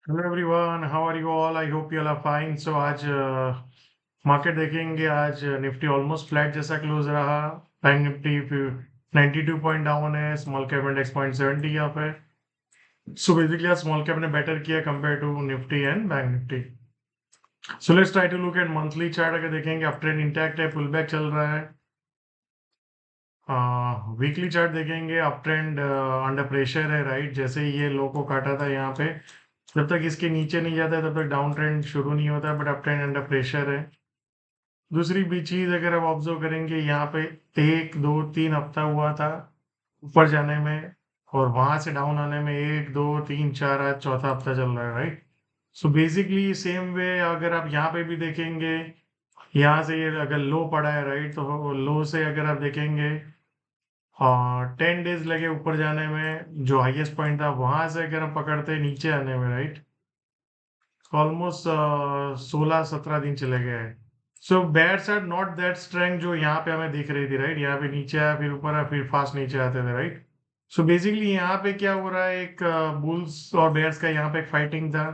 Hello everyone, how are you all? I hope you all are fine. So आज market देखेंगे। आज Nifty almost flat जैसा close रहा। Bank Nifty 92 point down है। Small cap index 0.70 यहाँ पे। So basically आज स्मॉल कैप ने बेटर किया compare to Nifty and bank Nifty. So let's try to look at monthly chart. अगर देखेंगे अप ट्रेंड इंटैक्ट है, पुल बैक चल रहा है। वीकली चार्ट देखेंगे, अप ट्रेंड अंडर प्रेशर है, राइट। जैसे ही ये लो को काटा था यहाँ पे, जब तक इसके नीचे नहीं जाता है तब तक डाउन ट्रेंड शुरू नहीं होता, but up trend under pressure है। दूसरी भी चीज अगर आप ऑब्जर्व करेंगे, यहाँ पे 1 2 3 हफ्ता हुआ था ऊपर जाने में, और वहां से डाउन आने में 1 2 3 4, आज चौथा हफ्ता चल रहा है, right. So basically same way अगर आप यहाँ पे भी देखेंगे, यहाँ से ये अगर लो पड़ा है, राइट, तो लो से अगर आप देखेंगे 10 डेज लगे ऊपर जाने में, जो हाईएस्ट पॉइंट था वहां से अगर हम पकड़ते हैं नीचे आने में, राइट, ऑलमोस्ट 16 17 दिन चले गए। So bats are not that strength जो यहाँ पे हमें दिख रही थी, राइट। यहाँ पे नीचे आया, फिर ऊपर आया, फिर फास्ट नीचे आते थे, राइट। सो बेसिकली यहाँ पे क्या हो रहा है, एक बुल्स और बेयर्स का यहाँ पे एक फाइटिंग था।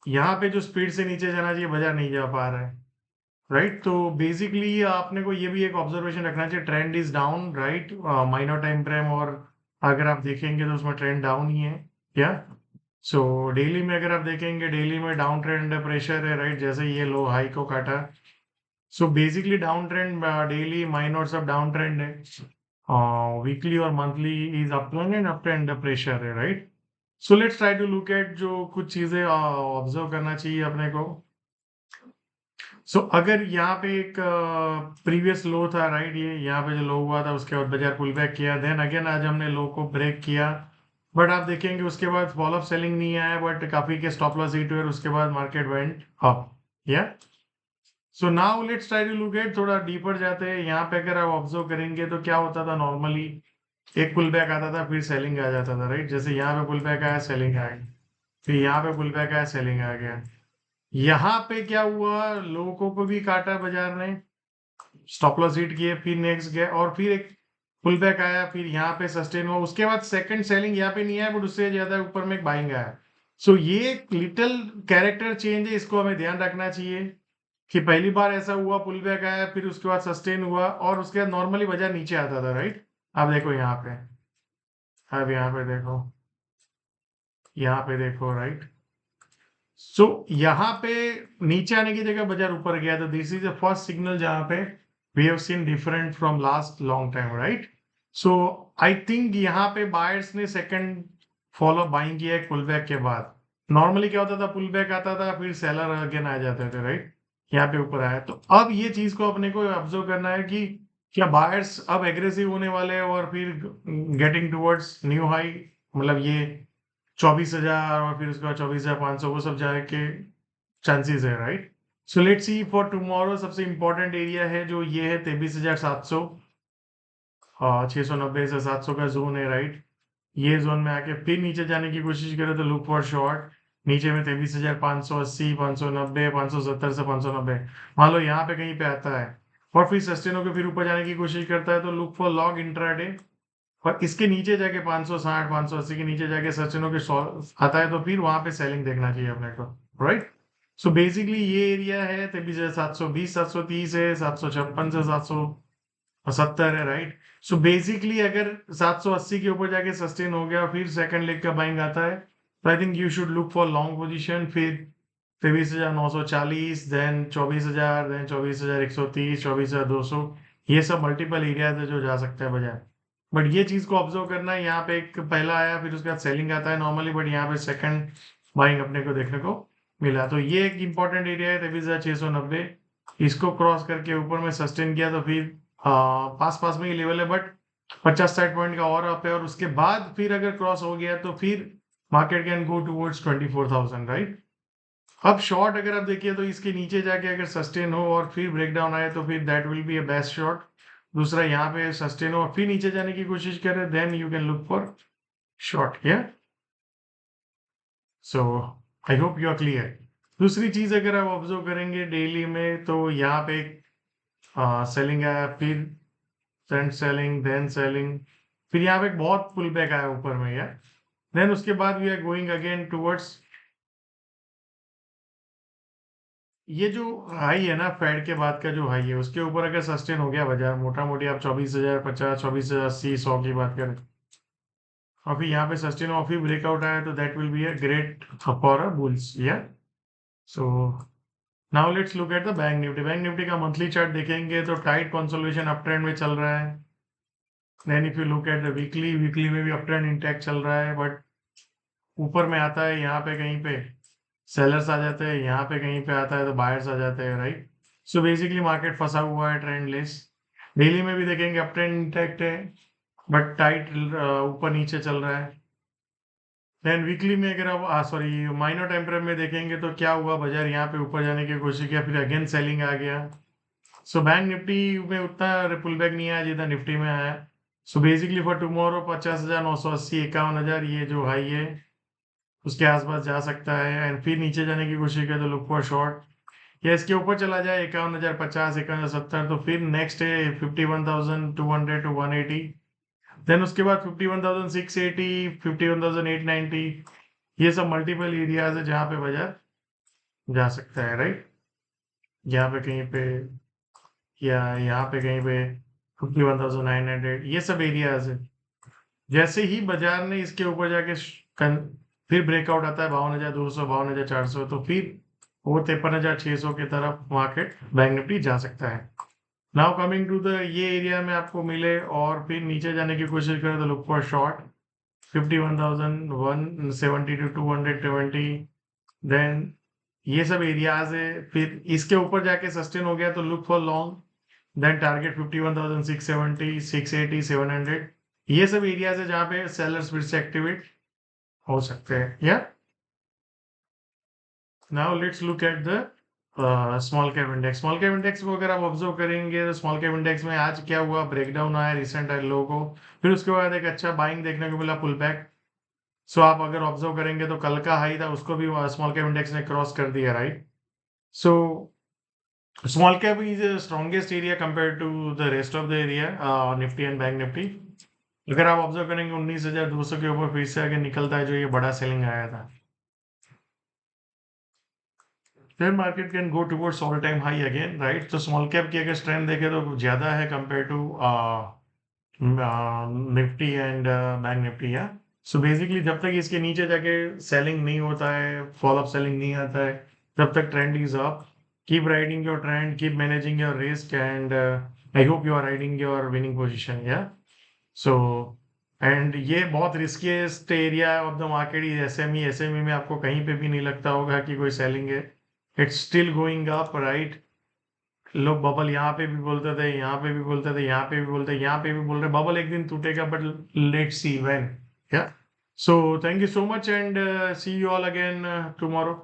यहाँ पे जो स्पीड से नीचे जाना चाहिए बाजार नहीं जा पा रहा है, राइट। तो बेसिकली आपने को ये भी एक ऑब्जर्वेशन रखना चाहिए, trend is down, right. Minor time frame, और अगर आप देखेंगे तो उसमें ट्रेंड डाउन ही है क्या। सो डेली में अगर आप देखेंगे, डेली में डाउन ट्रेंड अंडर प्रेशर है, राइट। जैसे ये लो हाई को काटा, so basically down trend, daily minor sub down trend है। वीकली और monthly is up trend and up trend under pressure है, right. So let's try to look at जो कुछ चीजें ऑब्जर्व करना चाहिए अपने को। सो अगर यहाँ पे एक प्रीवियस लो था, राइट, ये यहाँ पे जो लो हुआ था उसके बाद बाजार पुल बैक किया, देन अगेन आज हमने लो को ब्रेक किया, बट आप देखेंगे उसके बाद फॉलो अप सेलिंग नहीं आया, बट काफी के स्टॉप लॉस हिट हुए और उसके बाद market went up, yeah. So now let's try to look at, थोड़ा डीपर जाते हैं। यहाँ पे अगर आप ऑब्जर्व करेंगे तो क्या होता था नॉर्मली, एक पुल बैक आता था, फिर सेलिंग आ जाता था, राइट। जैसे यहाँ पे पुल बैक आया, सेलिंग आ गई, फिर यहाँ पे पुल बैक आया, सेलिंग आ गया। यहाँ पे क्या हुआ, लोगों को भी काटा बाजार ने, स्टॉप लॉस हिट किए, फिर नेक्स्ट गए, और फिर एक पुल बैक आया, फिर यहाँ पे सस्टेन हुआ, उसके बाद सेकंड सेलिंग यहाँ पे नहीं आया, बट उससे ज्यादा ऊपर में एक बाइंग आया। सो ये एक लिटिल कैरेक्टर चेंज है, इसको हमें ध्यान रखना चाहिए कि पहली बार ऐसा हुआ, पुल बैक आया, फिर उसके बाद सस्टेन हुआ, और उसके बाद नॉर्मली बाजार नीचे आता था, राइट। अब देखो यहाँ पे, अब यहाँ पे देखो, यहाँ पे देखो, राइट। सो यहाँ पे नीचे आने की जगह बाजार ऊपर गया, तो this is the first signal जहां पे we have seen different from last long time, right. So I think यहाँ पे बायर्स ने सेकंड फॉलो बाइंग किया एक पुल बैक के बाद। नॉर्मली क्या होता था, पुल बैक आता था, फिर सेलर अगेन आ जाते थे, राइट। यहाँ पे ऊपर आया, तो अब ये चीज को अपने को ऑब्जर्व करना है कि क्या बायर्स अब एग्रेसिव होने वाले हैं, और फिर गेटिंग टुवर्ड्स न्यू हाई, मतलब ये 24,000 और फिर उसके बाद 24,500, वो सब जाने के चांसेस है, right. So let's see for tomorrow. सबसे इंपॉर्टेंट एरिया है जो ये है 23,700, 690 से 700 का जोन है, राइट। ये जोन में आके फिर नीचे जाने की कोशिश करें तो लुक फॉर शॉर्ट नीचे में 23,580, 590, 570 से 590, मान लो यहाँ पे कहीं पे आता है, और फिर सस्टेन होकर फिर ऊपर जाने की कोशिश करता है, तो लुक फॉर लॉन्ग इंट्राडे। और इसके नीचे जाके 560 580 के नीचे जाके सचिनों के आता है, तो फिर वहां पे सेलिंग देखना चाहिए अपने को, राइट। सो बेसिकली ये एरिया है 23,720, 730 है, 756 से 770 है, राइट। सो बेसिकली अगर 780 के ऊपर जाके सस्टेन हो गया, फिर सेकंड लेग का बाइंग आता है, तो I think you should look for long position. फिर 23,940, देन 24,000, देन 24,130, 24,200, ये सब मल्टीपल एरियाज है जो जा सकता है बजाय। बट ये चीज को ऑब्जर्व करना है, यहाँ पे एक पहला आया, फिर उसके बाद सेलिंग आता है नॉर्मली, बट यहाँ पे सेकंड बाइंग अपने को देखने को मिला, तो ये एक इंपॉर्टेंट एरिया है 23,690। इसको क्रॉस करके ऊपर में सस्टेन किया, तो फिर पास पास में ही लेवल है, बट 50 60 पॉइंट का और अप है, और उसके बाद फिर अगर क्रॉस हो गया तो फिर market can go towards 24,000, right. अब शॉर्ट अगर आप देखिए तो इसके नीचे जाके अगर सस्टेन हो और फिर ब्रेकडाउन आए, तो फिर that will be a best short. दूसरा, यहाँ पे सस्टेन हो और फिर नीचे जाने की कोशिश करे, then you can look for short, yeah. So I hope you are clear. दूसरी चीज अगर आप ऑब्जर्व करेंगे डेली में, तो यहाँ पे सेलिंग आया, फिर फ्रंट सेलिंग, देन सेलिंग, फिर यहाँ पे एक बहुत पुल बैक आया ऊपर में, या। देन उसके बाद we are going again towards ये जो हाई है ना, फेड के बाद का जो हाई है, उसके ऊपर अगर सस्टेन हो गया बाजार, मोटा मोटी आप 24,050, 24,080, 100 की बात करें, और फिर यहाँ पे सस्टेन और फिर ब्रेकआउट आया, तो that will be a great for a bulls, yeah so now let's look at the bank Nifty. Bank Nifty का मंथली चार्ट देखेंगे तो टाइट कंसोलिडेशन अप ट्रेंड में चल रहा है। Then if you look at the weekly, weekly में भी up trend intact चल रहा है, बट ऊपर में आता है यहाँ पे कहीं पे सेलर्स आ जाते हैं, यहाँ पे कहीं पे आता है तो बायर्स आ जाते हैं, राइट। सो बेसिकली मार्केट फंसा हुआ है ट्रेंडलेस। डेली में भी देखेंगे अप ट्रेंड इंटैक्ट है, बट टाइट ऊपर नीचे चल रहा है। देन वीकली में अगर आप सॉरी माइनर टाइम फ्रेम में देखेंगे तो क्या हुआ, बाजार यहाँ पे ऊपर जाने की कोशिश किया, फिर अगेन सेलिंग आ गया। सो बैंक निफ्टी में उतना पुल बैक नहीं आया जितना निफ्टी में आया। सो बेसिकली फॉर टुमारो 50,980, 51,000 ये जो हाई है उसके आसपास जा सकता है, एंड फिर नीचे जाने की कोशिश करे तो लुक फॉर शॉर्ट, या इसके ऊपर चला जाए 51,050, 51,070, तो फिर नेक्स्ट है 51,200 टू 180। देन उसके बाद 51,680, 51,890, ये सब मल्टीपल एरियाज है जहाँ पे बाजार जा सकता है, राइट। यहाँ पे कहीं पे, या यहाँ पे कहीं पे 51,900, ये सब एरियाज है। जैसे ही बाजार ने इसके ऊपर जाके फिर ब्रेकआउट आता है 52,200, 52,400, तो फिर वो 53,600 की तरफ मार्केट बैंक निफ्टी जा सकता है। नाउ कमिंग टू द ये एरिया में आपको मिले और फिर नीचे जाने की कोशिश करें तो look for short 51,170 to 220। Then ये सब एरियाज है, फिर इसके ऊपर जाके सस्टेन हो गया तो look for long. Then target 51,670, 680, 700, ये सब एरियाज है जहां पे सेलर्स फिर से एक्टिवेट हो सकते हैं, या now let's look at the small cap index. Small cap index को अगर आप ऑब्जर्व करेंगे तो स्मॉल कैप इंडेक्स में आज क्या हुआ, ब्रेकडाउन आया रिसेंट लो को, फिर उसके बाद एक अच्छा बाइंग देखने को मिला, पुल बैक। सो आप अगर ऑब्जर्व करेंगे तो कल का हाई था उसको भी स्मॉल कैप इंडेक्स ने क्रॉस कर दिया, right. So small cap is strongest area compare to the rest of the area, Nifty and bank Nifty. अगर आप ऑब्जर्व करेंगे 19,200 के ऊपर फिर से आगे निकलता है जो ये बड़ा सेलिंग आया था, फिर market can go towards all time high again, right. तो स्मॉल कैप की अगर स्ट्रेंथ देखें तो ज्यादा है compare to Nifty and bank Nifty, yeah so basically जब तक इसके नीचे जाके सेलिंग नहीं होता है, फॉल ऑफ सेलिंग नहीं आता है, तब तक trend is up. Keep riding your trend, keep managing your risk, and I hope you are riding your winning position, yeah so and ये बहुत riskiest area of the market is SME. SME में आपको कहीं पे भी नहीं लगता होगा कि कोई सेलिंग है, it's still going up, right. लोग बबल यहाँ पे भी बोलते थे, यहाँ पे भी बोलते थे, यहाँ पे भी बोलते, यहाँ पे भी बोल रहे बबल एक दिन टूटेगा, but let's see when, yeah so thank you so much and see you all again tomorrow.